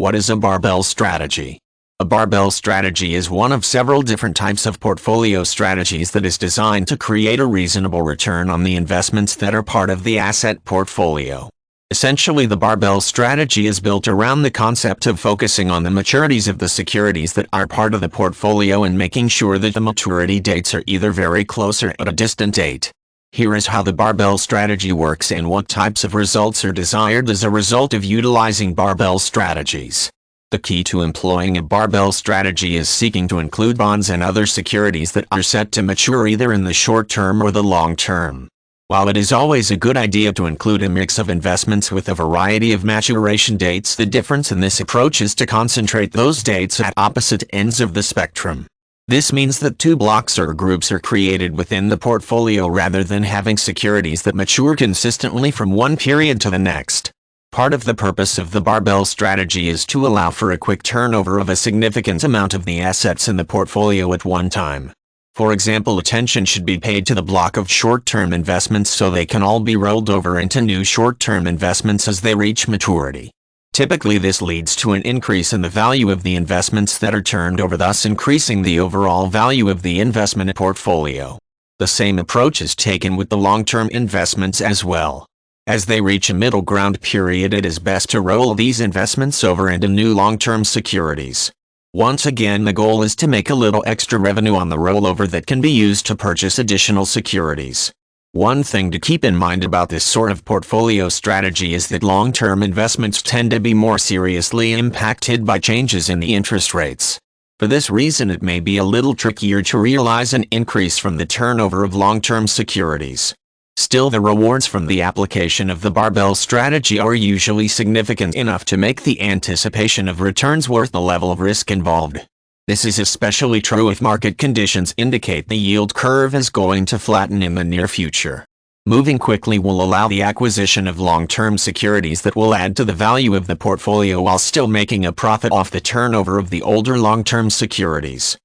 What is a barbell strategy? A barbell strategy is one of several different types of portfolio strategies that is designed to create a reasonable return on the investments that are part of the asset portfolio. Essentially, the barbell strategy is built around the concept of focusing on the maturities of the securities that are part of the portfolio and making sure that the maturity dates are either very close or at a distant date. Here is how the barbell strategy works and what types of results are desired as a result of utilizing barbell strategies. The key to employing a barbell strategy is seeking to include bonds and other securities that are set to mature either in the short term or the long term. While it is always a good idea to include a mix of investments with a variety of maturation dates, the difference in this approach is to concentrate those dates at opposite ends of the spectrum. This means that two blocks or groups are created within the portfolio rather than having securities that mature consistently from one period to the next. Part of the purpose of the barbell strategy is to allow for a quick turnover of a significant amount of the assets in the portfolio at one time. For example, attention should be paid to the block of short-term investments so they can all be rolled over into new short-term investments as they reach maturity. Typically, this leads to an increase in the value of the investments that are turned over, thus increasing the overall value of the investment portfolio. The same approach is taken with the long-term investments as well. As they reach a middle ground period, it is best to roll these investments over into new long-term securities. Once again, the goal is to make a little extra revenue on the rollover that can be used to purchase additional securities. One thing to keep in mind about this sort of portfolio strategy is that long-term investments tend to be more seriously impacted by changes in the interest rates. For this reason, it may be a little trickier to realize an increase from the turnover of long-term securities. Still, the rewards from the application of the barbell strategy are usually significant enough to make the anticipation of returns worth the level of risk involved. This is especially true if market conditions indicate the yield curve is going to flatten in the near future. Moving quickly will allow the acquisition of long-term securities that will add to the value of the portfolio while still making a profit off the turnover of the older long-term securities.